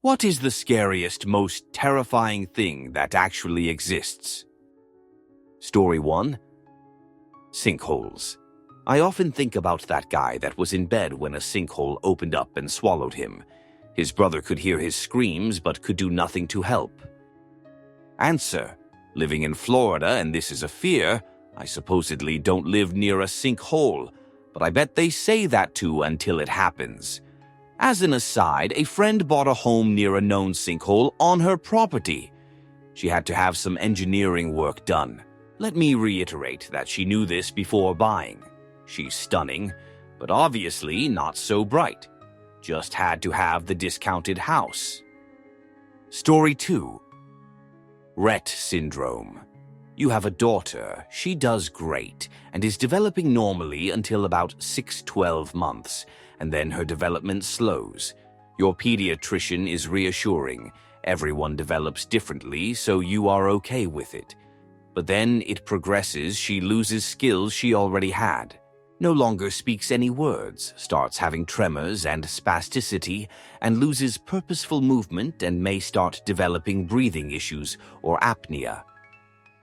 What is the scariest, most terrifying thing that actually exists? Story 1. Sinkholes. I often think about that guy that was in bed when a sinkhole opened up and swallowed him. His brother could hear his screams but could do nothing to help. Answer. Living in Florida, and this is a fear, I supposedly don't live near a sinkhole, but I bet they say that too until it happens. As an aside, a friend bought a home near a known sinkhole on her property. She had to have some engineering work done. Let me reiterate that she knew this before buying. She's stunning, but obviously not so bright. Just had to have the discounted house. Story 2. Rett syndrome. You have a daughter. She does great and is developing normally until about 6-12 months, and then her development slows. Your pediatrician is reassuring. Everyone develops differently, so you are okay with it. But then it progresses, she loses skills she already had. No longer speaks any words, starts having tremors and spasticity, and loses purposeful movement and may start developing breathing issues or apnea.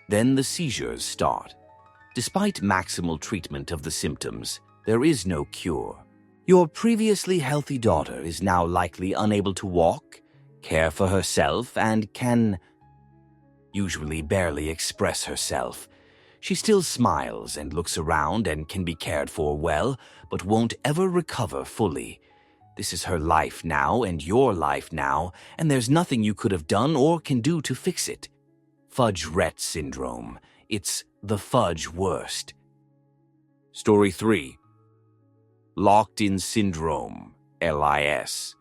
Then the seizures start. Despite maximal treatment of the symptoms, there is no cure. Your previously healthy daughter is now likely unable to walk, care for herself, and can usually barely express herself. She still smiles and looks around and can be cared for well, but won't ever recover fully. This is her life now and your life now, and there's nothing you could have done or can do to fix it. Fudge-Rett syndrome. It's the fudge worst. Story 3. Locked-in syndrome, LIS.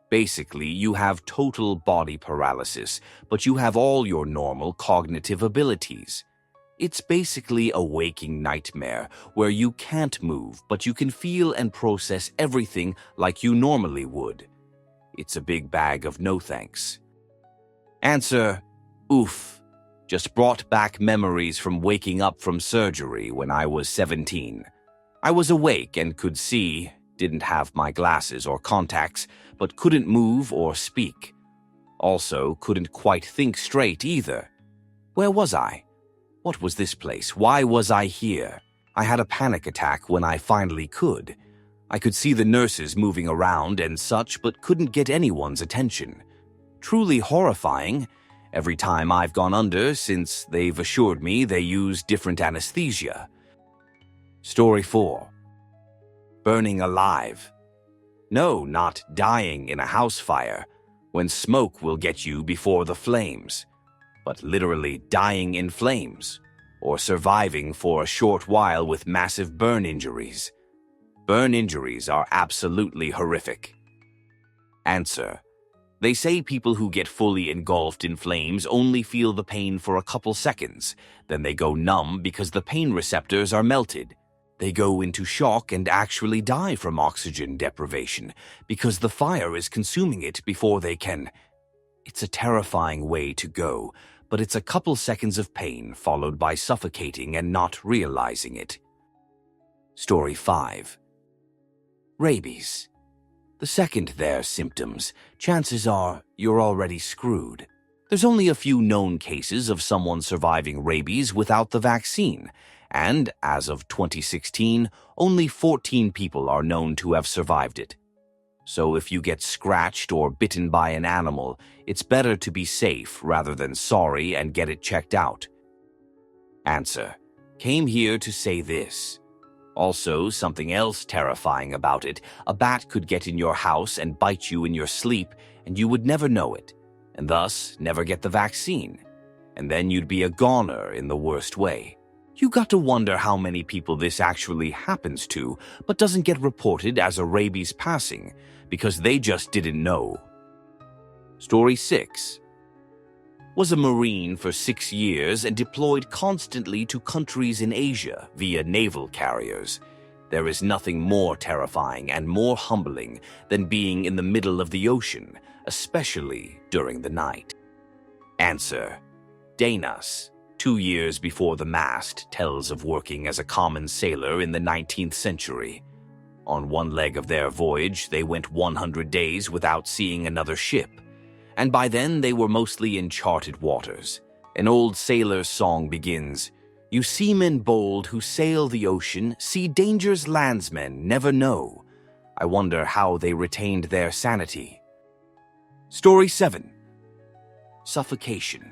Basically, you have total body paralysis, but you have all your normal cognitive abilities. It's basically a waking nightmare where you can't move, but you can feel and process everything like you normally would. It's a big bag of no thanks. Answer. Oof. Just brought back memories from waking up from surgery when I was 17. I was awake and could see, didn't have my glasses or contacts, but couldn't move or speak. Also, couldn't quite think straight either. Where was I? What was this place? Why was I here? I had a panic attack when I finally could. I could see the nurses moving around and such, but couldn't get anyone's attention. Truly horrifying. Every time I've gone under since they've assured me they use different anesthesia. Story 4. Burning alive. No, not dying in a house fire, when smoke will get you before the flames, but literally dying in flames, or surviving for a short while with massive burn injuries. Burn injuries are absolutely horrific. Answer. They say people who get fully engulfed in flames only feel the pain for a couple seconds, then they go numb because the pain receptors are melted. They go into shock and actually die from oxygen deprivation because the fire is consuming it before they can. It's a terrifying way to go, but it's a couple seconds of pain followed by suffocating and not realizing it. Story 5. Rabies. The second there's symptoms, chances are you're already screwed. There's only a few known cases of someone surviving rabies without the vaccine, and as of 2016, only 14 people are known to have survived it. So if you get scratched or bitten by an animal, it's better to be safe rather than sorry and get it checked out. Answer. Came here to say this. Also, something else terrifying about it, a bat could get in your house and bite you in your sleep, and you would never know it, and thus never get the vaccine. And then you'd be a goner in the worst way. You got to wonder how many people this actually happens to, but doesn't get reported as a rabies passing, because they just didn't know. Story 6. Was a Marine for 6 years and deployed constantly to countries in Asia via naval carriers. There is nothing more terrifying and more humbling than being in the middle of the ocean, especially during the night. Answer. Danas. 2 years before the mast, tells of working as a common sailor in the 19th century. On one leg of their voyage, they went 100 days without seeing another ship. and by then they were mostly in charted waters. An old sailor's song begins, "You seamen bold who sail the ocean, see dangers landsmen never know." I wonder how they retained their sanity. Story 7. Suffocation.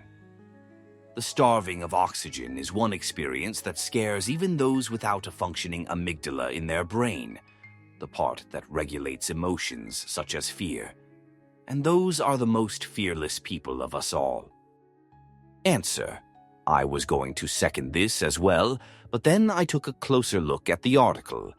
The starving of oxygen is one experience that scares even those without a functioning amygdala in their brain, the part that regulates emotions such as fear. And those are the most fearless people of us all. Answer. I was going to second this as well, but then I took a closer look at the article.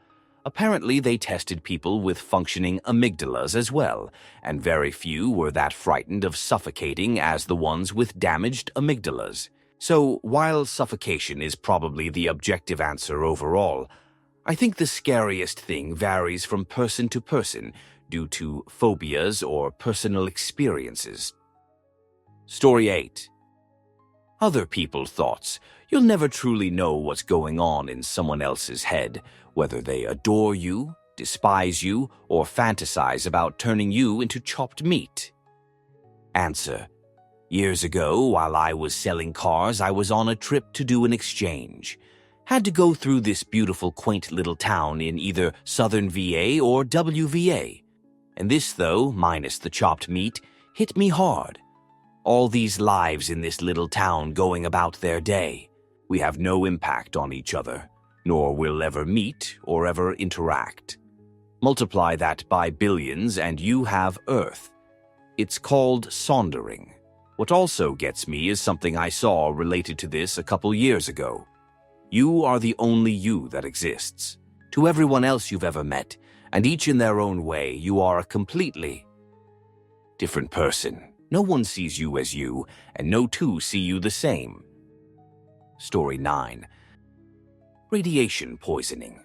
Apparently, they tested people with functioning amygdalas as well, and very few were that frightened of suffocating as the ones with damaged amygdalas. So, while suffocation is probably the objective answer overall, I think the scariest thing varies from person to person due to phobias or personal experiences. Story 8. Other people's thoughts. You'll never truly know what's going on in someone else's head, whether they adore you, despise you, or fantasize about turning you into chopped meat. Answer. Years ago, while I was selling cars, I was on a trip to do an exchange. Had to go through this beautiful, quaint little town in either southern VA or WVA. And this, though, minus the chopped meat, hit me hard. All these lives in this little town going about their day. We have no impact on each other, nor will ever meet or ever interact. Multiply that by billions and you have Earth. It's called sondering. What also gets me is something I saw related to this a couple years ago. You are the only you that exists. To everyone else you've ever met, and each in their own way, you are a completely different person. No one sees you as you, and no two see you the same. Story 9. Radiation poisoning.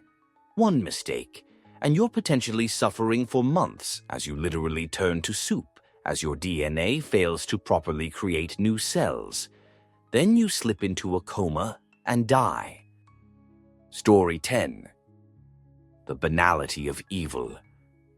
One mistake, and you're potentially suffering for months as you literally turn to soup as your DNA fails to properly create new cells. Then you slip into a coma and die. Story 10. The banality of evil.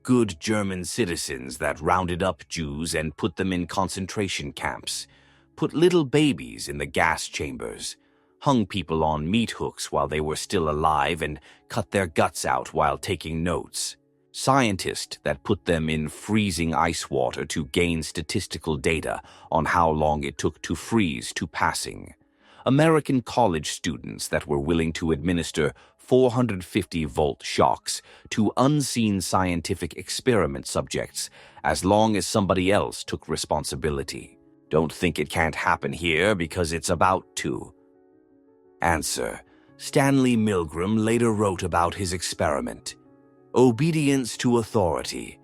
Good German citizens that rounded up Jews and put them in concentration camps, put little babies in the gas chambers, hung people on meat hooks while they were still alive and cut their guts out while taking notes, scientists that put them in freezing ice water to gain statistical data on how long it took to freeze to passing, American college students that were willing to administer 450-volt shocks to unseen scientific experiment subjects as long as somebody else took responsibility. Don't think it can't happen here because it's about to. Answer. Stanley Milgram later wrote about his experiment. Obedience to authority.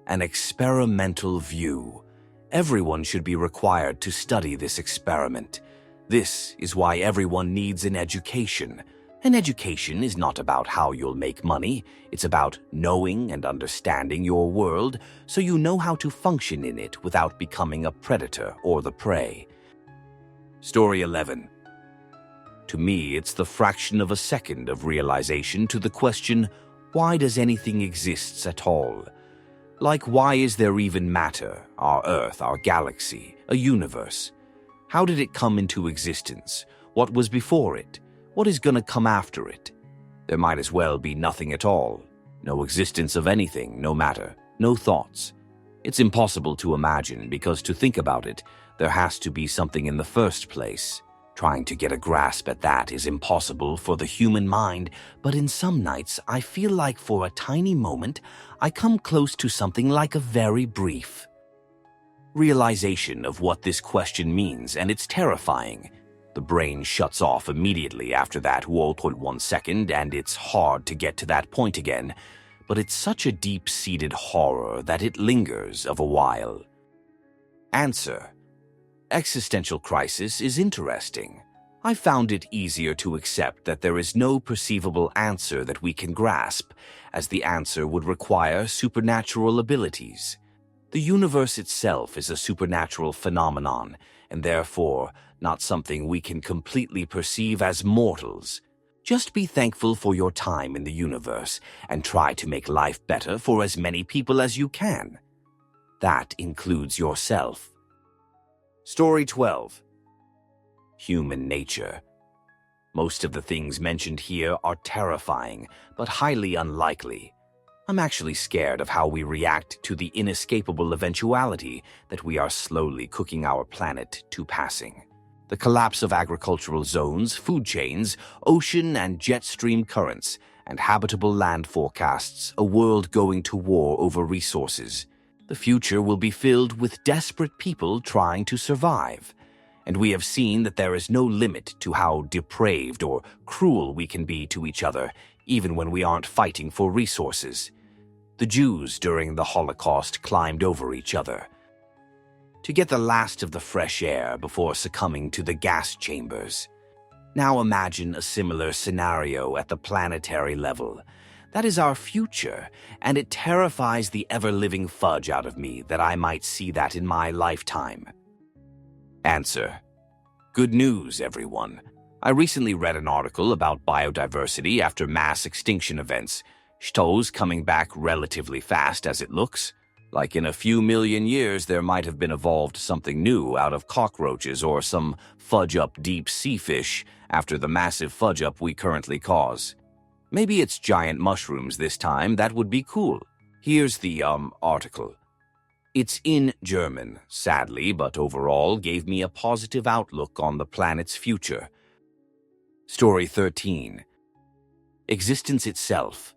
An experimental view. Everyone should be required to study this experiment. This is why everyone needs an education. An education is not about how you'll make money. It's about knowing and understanding your world so you know how to function in it without becoming a predator or the prey. Story 11. To me, it's the fraction of a second of realization to the question, why does anything exist at all? Like, why is there even matter, our Earth, our galaxy, a universe? How did it come into existence? What was before it? What is going to come after it? There might as well be nothing at all. No existence of anything, no matter, no thoughts. It's impossible to imagine because to think about it, there has to be something in the first place. Trying to get a grasp at that is impossible for the human mind, but in some nights I feel like for a tiny moment I come close to something like a very brief realization of what this question means, and it's terrifying. The brain shuts off immediately after that 1 second, and it's hard to get to that point again, but it's such a deep-seated horror that it lingers of a while. Answer. Existential crisis is interesting. I found it easier to accept that there is no perceivable answer that we can grasp, as the answer would require supernatural abilities. The universe itself is a supernatural phenomenon, and therefore not something we can completely perceive as mortals. Just be thankful for your time in the universe and try to make life better for as many people as you can. That includes yourself. Story 12. Human nature. Most of the things mentioned here are terrifying, but highly unlikely. I'm actually scared of how we react to the inescapable eventuality that we are slowly cooking our planet to passing. The collapse of agricultural zones, food chains, ocean and jet stream currents, and habitable land forecasts, a world going to war over resources. The future will be filled with desperate people trying to survive. And we have seen that there is no limit to how depraved or cruel we can be to each other, even when we aren't fighting for resources. The Jews during the Holocaust climbed over each other to get the last of the fresh air before succumbing to the gas chambers. Now imagine a similar scenario at the planetary level. That is our future, and it terrifies the ever-living fudge out of me that I might see that in my lifetime. Answer. Good news, everyone. I recently read an article about biodiversity after mass extinction events. Shto's coming back relatively fast as it looks. Like in a few million years, there might have been evolved something new out of cockroaches or some fudge-up deep sea fish after the massive fudge-up we currently cause. Maybe it's giant mushrooms this time. That would be cool. Here's the, article. It's in German, sadly, but overall gave me a positive outlook on the planet's future. Story 13. Existence itself.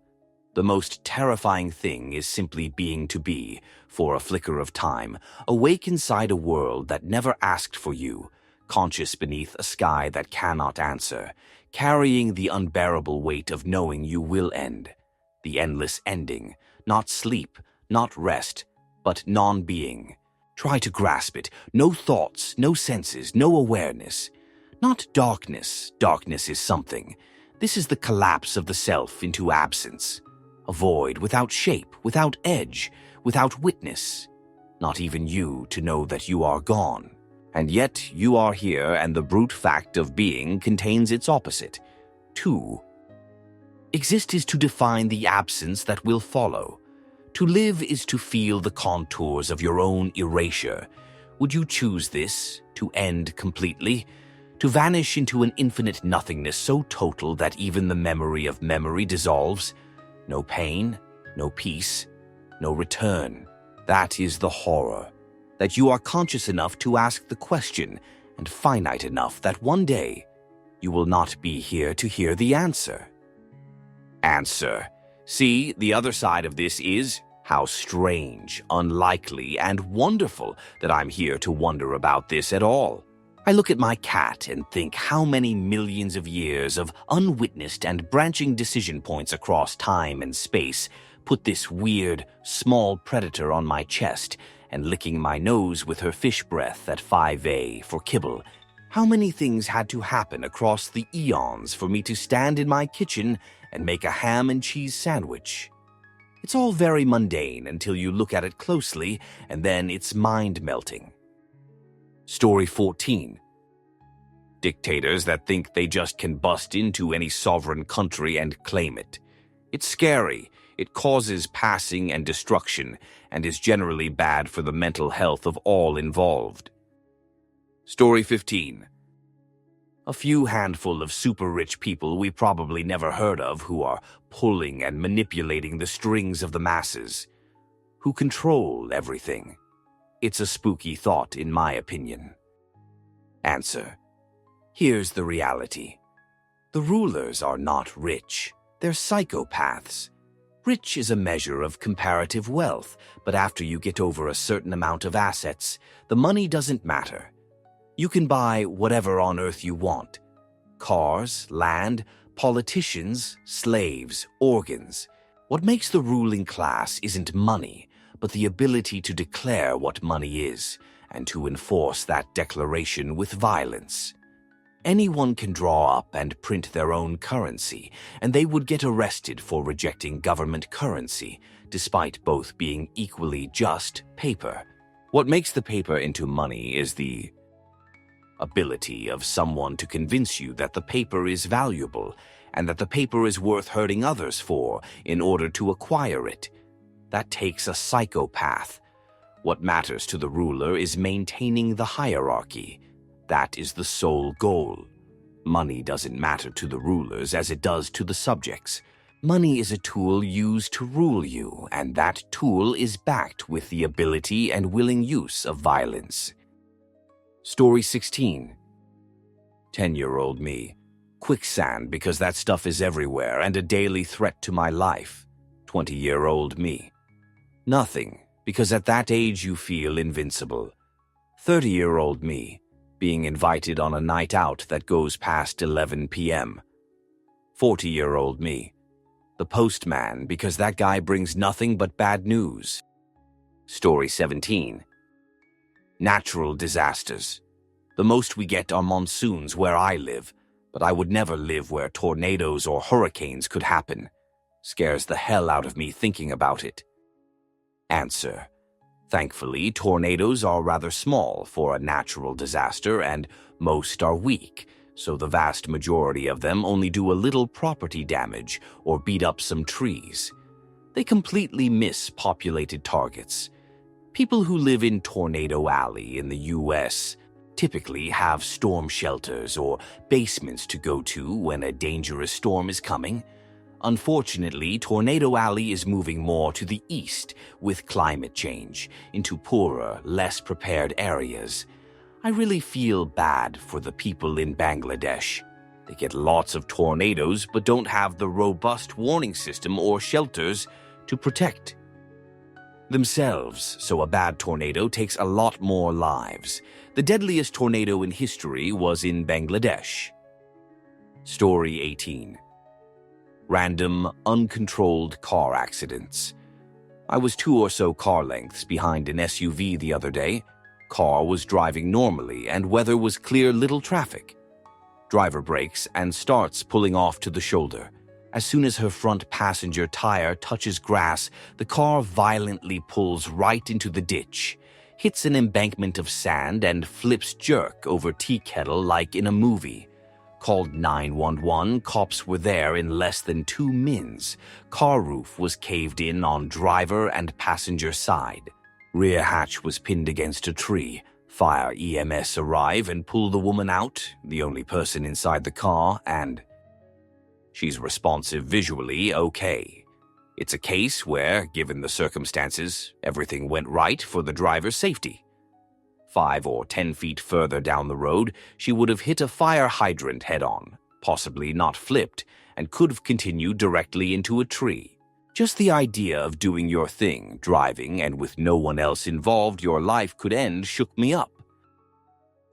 The most terrifying thing is simply being to be, for a flicker of time, awake inside a world that never asked for you, conscious beneath a sky that cannot answer, carrying the unbearable weight of knowing you will end. The endless ending, not sleep, not rest, but non-being. Try to grasp it. No thoughts, no senses, no awareness. Not darkness. Darkness is something. This is the collapse of the self into absence. A void without shape, without edge, without witness. Not even you to know that you are gone. And yet you are here, and the brute fact of being contains its opposite. Too. Exist is to define the absence that will follow. To live is to feel the contours of your own erasure. Would you choose this, to end completely? To vanish into an infinite nothingness so total that even the memory of memory dissolves? No pain, no peace, no return. That is the horror. That you are conscious enough to ask the question, and finite enough that one day you will not be here to hear the answer. Answer. See, the other side of this is how strange, unlikely, and wonderful that I'm here to wonder about this at all. I look at my cat and think how many millions of years of unwitnessed and branching decision points across time and space put this weird, small predator on my chest and licking my nose with her fish breath at 5A for kibble. How many things had to happen across the eons for me to stand in my kitchen and make a ham and cheese sandwich? It's all very mundane until you look at it closely, and then it's mind-melting. Story 14. Dictators that think they just can bust into any sovereign country and claim it. It's scary. It causes passing and destruction, and is generally bad for the mental health of all involved. Story 15. A few handful of super-rich people we probably never heard of who are pulling and manipulating the strings of the masses, who control everything. It's a spooky thought, in my opinion. Answer. Here's the reality. The rulers are not rich. They're psychopaths. Rich is a measure of comparative wealth, but after you get over a certain amount of assets, the money doesn't matter. You can buy whatever on earth you want. Cars, land, politicians, slaves, organs. What makes the ruling class isn't money, but the ability to declare what money is, and to enforce that declaration with violence. Anyone can draw up and print their own currency, and they would get arrested for rejecting government currency, despite both being equally just paper. What makes the paper into money is the ability of someone to convince you that the paper is valuable and that the paper is worth hurting others for in order to acquire it. That takes a psychopath. What matters to the ruler is maintaining the hierarchy. That is the sole goal. Money doesn't matter to the rulers as it does to the subjects. Money is a tool used to rule you, and that tool is backed with the ability and willing use of violence. Story 16. 10-year-old me. Quicksand because that stuff is everywhere and a daily threat to my life. 20-year-old me. Nothing, because at that age you feel invincible. 30-year-old me. Being invited on a night out that goes past 11 p.m. 40-year-old me. The postman because that guy brings nothing but bad news. Story 17. Natural disasters. The most we get are monsoons where I live, but I would never live where tornadoes or hurricanes could happen. Scares the hell out of me thinking about it. Answer. Thankfully, tornadoes are rather small for a natural disaster and most are weak, so the vast majority of them only do a little property damage or beat up some trees. They completely miss populated targets. People who live in Tornado Alley in the U.S. typically have storm shelters or basements to go to when a dangerous storm is coming. Unfortunately, Tornado Alley is moving more to the east with climate change, into poorer, less prepared areas. I really feel bad for the people in Bangladesh. They get lots of tornadoes but don't have the robust warning system or shelters to protect themselves, so a bad tornado takes a lot more lives. The deadliest tornado in history was in Bangladesh. Story 18. Random, uncontrolled car accidents. I was 2 or so car lengths behind an SUV the other day. Car was driving normally and weather was clear, little traffic. Driver brakes and starts pulling off to the shoulder. As soon as her front passenger tire touches grass, the car violently pulls right into the ditch, hits an embankment of sand and flips jerk over tea kettle like in a movie. Called 911, cops were there in less than 2 mins. Car roof was caved in on driver and passenger side. Rear hatch was pinned against a tree. Fire EMS arrive and pull the woman out, the only person inside the car, and she's responsive visually okay. It's a case where, given the circumstances, everything went right for the driver's safety. 5 or 10 feet further down the road, she would have hit a fire hydrant head-on, possibly not flipped, and could have continued directly into a tree. Just the idea of doing your thing, driving, and with no one else involved your life could end shook me up.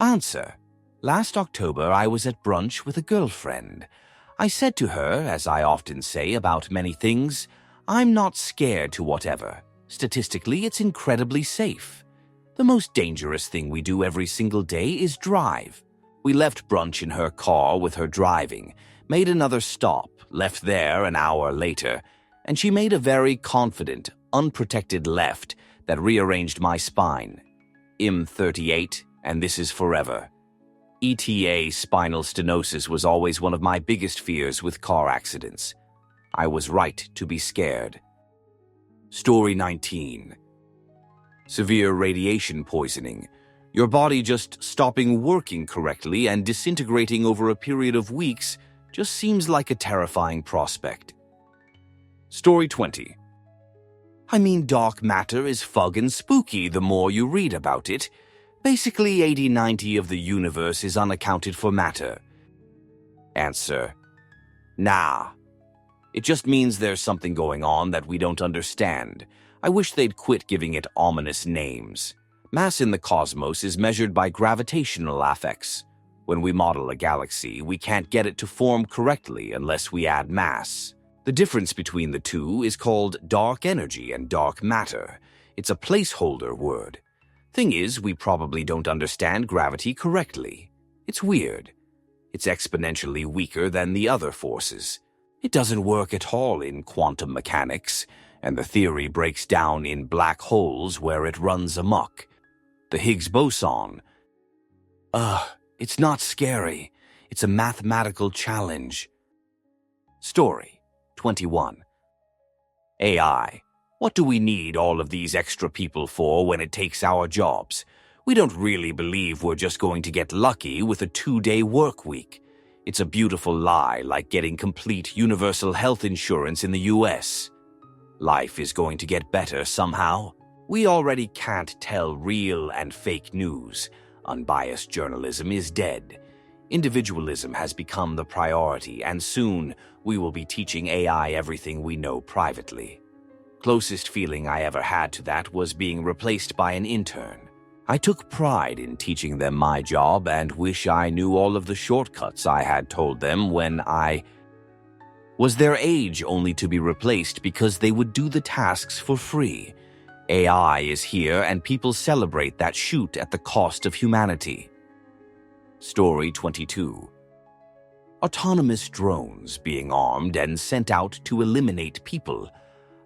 Answer. Last October I was at brunch with a girlfriend. I said to her, as I often say about many things, I'm not scared to whatever. Statistically, it's incredibly safe. The most dangerous thing we do every single day is drive. We left brunch in her car with her driving, made another stop, left there an hour later, and she made a very confident, unprotected left that rearranged my spine. M38, and this is forever. ETA spinal stenosis was always one of my biggest fears with car accidents. I was right to be scared. Story 19. Severe radiation poisoning. Your body just stopping working correctly and disintegrating over a period of weeks just seems like a terrifying prospect. Story 20. I mean, dark matter is fug and spooky the more you read about it. Basically, 80-90 of the universe is unaccounted for matter. Answer. Nah. It just means there's something going on that we don't understand. I wish they'd quit giving it ominous names. Mass in the cosmos is measured by gravitational affects. When we model a galaxy, we can't get it to form correctly unless we add mass. The difference between the two is called dark energy and dark matter. It's a placeholder word. Thing is, we probably don't understand gravity correctly. It's weird. It's exponentially weaker than the other forces. It doesn't work at all in quantum mechanics, and the theory breaks down in black holes where it runs amok. The Higgs boson. It's not scary. It's a mathematical challenge. Story 21. AI. What do we need all of these extra people for when it takes our jobs? We don't really believe we're just going to get lucky with a 2-day work week. It's a beautiful lie, like getting complete universal health insurance in the US. Life is going to get better somehow. We already can't tell real and fake news. Unbiased journalism is dead. Individualism has become the priority, and soon we will be teaching AI everything we know privately. Closest feeling I ever had to that was being replaced by an intern. I took pride in teaching them my job and wish I knew all of the shortcuts I had told them when I was their age, only to be replaced because they would do the tasks for free. AI is here and people celebrate that shoot at the cost of humanity. Story 22. Autonomous drones being armed and sent out to eliminate people.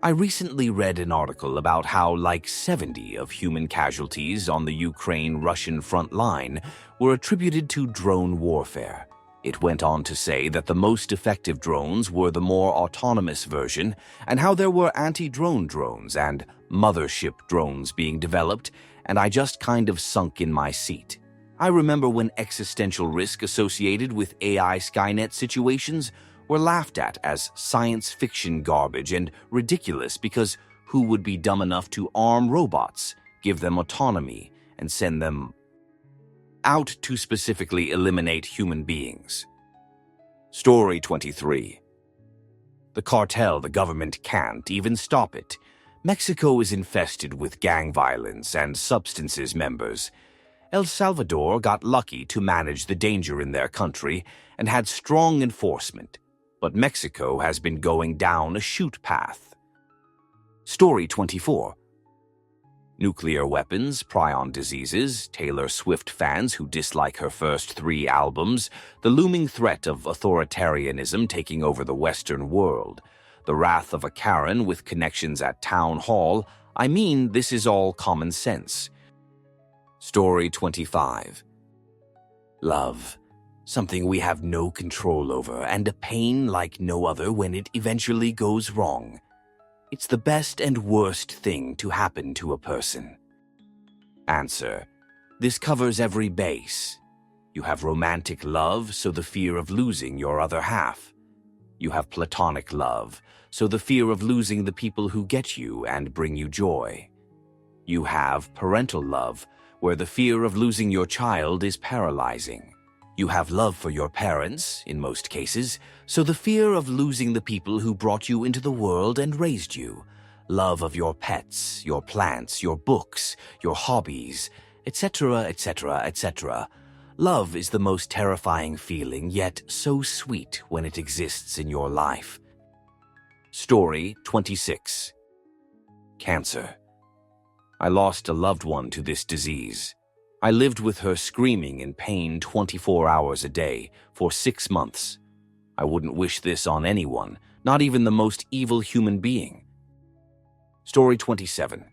I recently read an article about how like 70 of human casualties on the Ukraine-Russian front line were attributed to drone warfare. It went on to say that the most effective drones were the more autonomous version, and how there were anti-drone drones and mothership drones being developed, and I just kind of sunk in my seat. I remember when existential risk associated with AI Skynet situations were laughed at as science fiction garbage and ridiculous because who would be dumb enough to arm robots, give them autonomy, and send them out to specifically eliminate human beings? Story 23. The cartel, the government can't even stop it. Mexico is infested with gang violence and substances members. El Salvador got lucky to manage the danger in their country and had strong enforcement. But Mexico has been going down a shoot path. Story 24. Nuclear weapons, prion diseases, Taylor Swift fans who dislike her first 3 albums, the looming threat of authoritarianism taking over the Western world, the wrath of a Karen with connections at town hall. I mean, this is all common sense. Story 25. Love. Something we have no control over, and a pain like no other when it eventually goes wrong. It's the best and worst thing to happen to a person. Answer. This covers every base. You have romantic love, so the fear of losing your other half. You have platonic love, so the fear of losing the people who get you and bring you joy. You have parental love, where the fear of losing your child is paralyzing. You have love for your parents, in most cases, so the fear of losing the people who brought you into the world and raised you. Love of your pets, your plants, your books, your hobbies, etc., etc., etc. Love is the most terrifying feeling, yet so sweet when it exists in your life. Story 26. Cancer. I lost a loved one to this disease. I lived with her screaming in pain 24 hours a day for 6 months. I wouldn't wish this on anyone, not even the most evil human being. Story 27.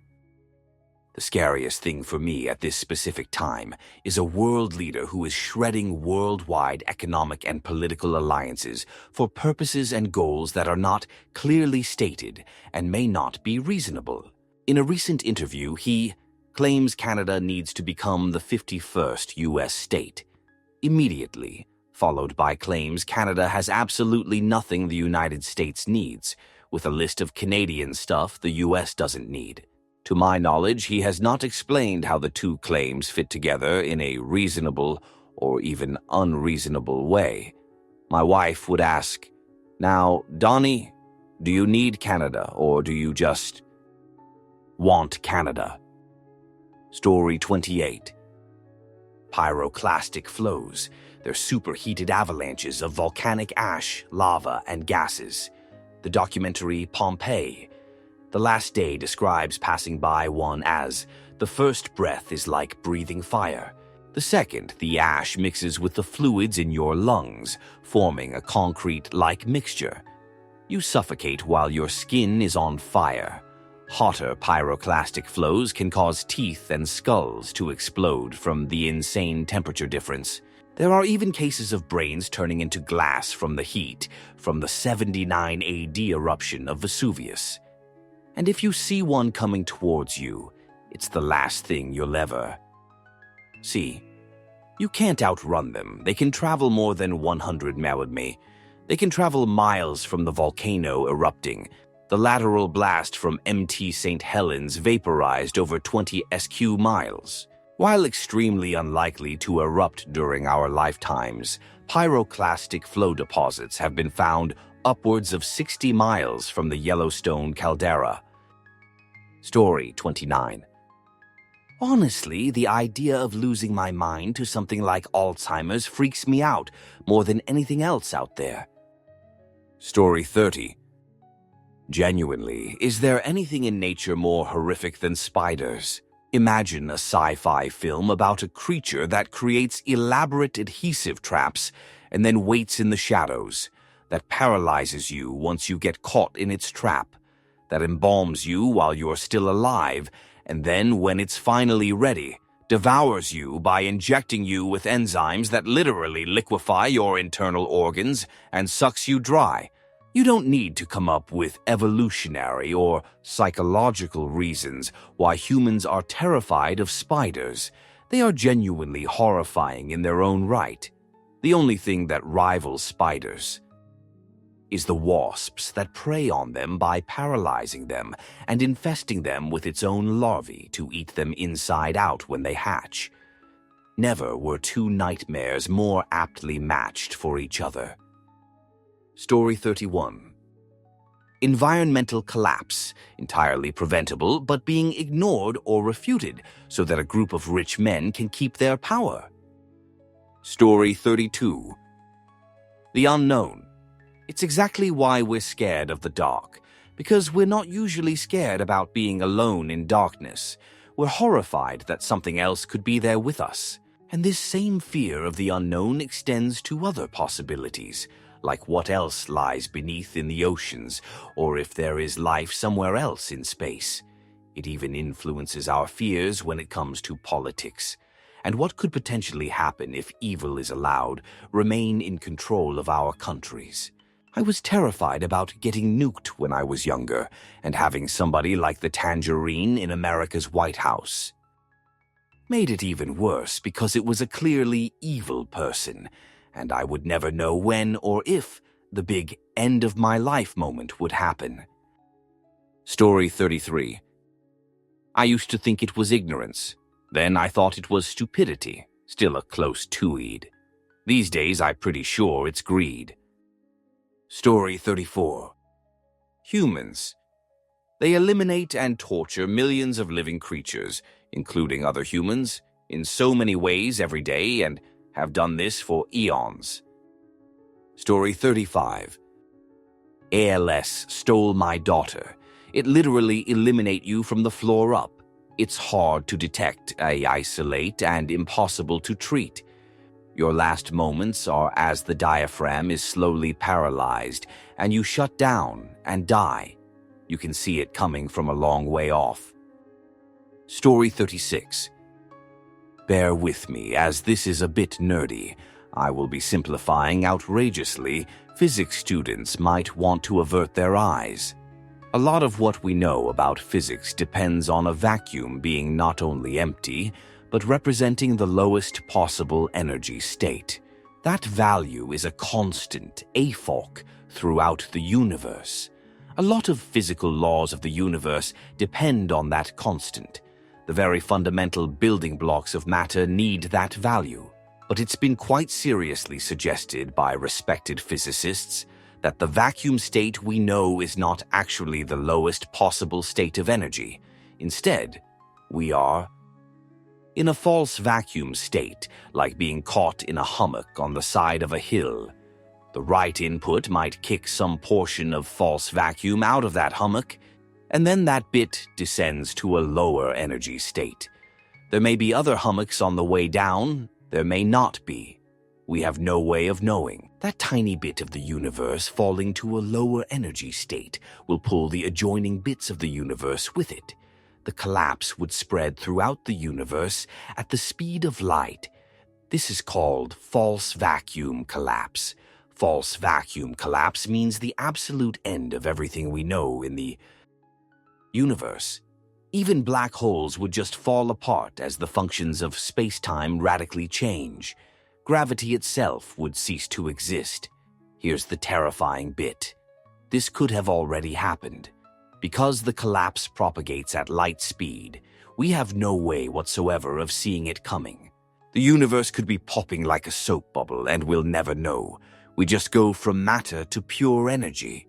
The scariest thing for me at this specific time is a world leader who is shredding worldwide economic and political alliances for purposes and goals that are not clearly stated and may not be reasonable. In a recent interview, he claims Canada needs to become the 51st U.S. state immediately, followed by claims Canada has absolutely nothing the United States needs, with a list of Canadian stuff the U.S. doesn't need. To my knowledge, he has not explained how the two claims fit together in a reasonable or even unreasonable way. My wife would ask, "Now, Donnie, do you need Canada or do you just want Canada?" Story 28. Pyroclastic flows. They're superheated avalanches of volcanic ash, lava, and gases. The documentary Pompeii. The last day describes passing by one as, the first breath is like breathing fire. The second, the ash mixes with the fluids in your lungs, forming a concrete-like mixture. You suffocate while your skin is on fire. Hotter pyroclastic flows can cause teeth and skulls to explode from the insane temperature difference. There are even cases of brains turning into glass from the heat from the 79 AD eruption of Vesuvius. And if you see one coming towards you, it's the last thing you'll ever see. You can't outrun them. They can travel more than 100 miles. They can travel miles from the volcano erupting. The lateral blast from Mt. St. Helens vaporized over 20 sq miles. While extremely unlikely to erupt during our lifetimes, pyroclastic flow deposits have been found upwards of 60 miles from the Yellowstone caldera. Story 29. Honestly, the idea of losing my mind to something like Alzheimer's freaks me out more than anything else out there. Story 30. Genuinely, is there anything in nature more horrific than spiders? Imagine a sci-fi film about a creature that creates elaborate adhesive traps and then waits in the shadows, that paralyzes you once you get caught in its trap, that embalms you while you're still alive, and then, when it's finally ready, devours you by injecting you with enzymes that literally liquefy your internal organs and sucks you dry. You don't need to come up with evolutionary or psychological reasons why humans are terrified of spiders. They are genuinely horrifying in their own right. The only thing that rivals spiders is the wasps that prey on them by paralyzing them and infesting them with its own larvae to eat them inside out when they hatch. Never were two nightmares more aptly matched for each other. Story 31. Environmental collapse, entirely preventable but being ignored or refuted so that a group of rich men can keep their power. Story 32. The unknown. It's exactly why we're scared of the dark, because we're not usually scared about being alone in darkness. We're horrified that something else could be there with us. And this same fear of the unknown extends to other possibilities, like what else lies beneath in the oceans, or if there is life somewhere else in space. It even influences our fears when it comes to politics, and what could potentially happen if evil is allowed remain in control of our countries. I was terrified about getting nuked when I was younger, and having somebody like the Tangerine in America's White House made it even worse because it was a clearly evil person, and I would never know when or if the big end of my life moment would happen. Story 33. I used to think it was ignorance. Then I thought it was stupidity, still a close two-eed. These days I'm pretty sure it's greed. Story 34. Humans. They eliminate and torture millions of living creatures, including other humans, in so many ways every day and have done this for eons. Story 35. ALS stole my daughter. It literally eliminate you from the floor up. It's hard to detect, isolate, and impossible to treat. Your last moments are as the diaphragm is slowly paralyzed, and you shut down and die. You can see it coming from a long way off. Story 36. Bear with me, as this is a bit nerdy. I will be simplifying outrageously. Physics students might want to avert their eyes. A lot of what we know about physics depends on a vacuum being not only empty, but representing the lowest possible energy state. That value is a constant, AFOC, throughout the universe. A lot of physical laws of the universe depend on that constant. The very fundamental building blocks of matter need that value. But it's been quite seriously suggested by respected physicists that the vacuum state we know is not actually the lowest possible state of energy. Instead, we are in a false vacuum state, like being caught in a hummock on the side of a hill. The right input might kick some portion of false vacuum out of that hummock, and then that bit descends to a lower energy state. There may be other hummocks on the way down, there may not be. We have no way of knowing. That tiny bit of the universe falling to a lower energy state will pull the adjoining bits of the universe with it. The collapse would spread throughout the universe at the speed of light. This is called false vacuum collapse. False vacuum collapse means the absolute end of everything we know in the universe. Even black holes would just fall apart as the functions of space-time radically change. Gravity itself would cease to exist. Here's the terrifying bit. This could have already happened. Because the collapse propagates at light speed, we have no way whatsoever of seeing it coming. The universe could be popping like a soap bubble and we'll never know. We just go from matter to pure energy.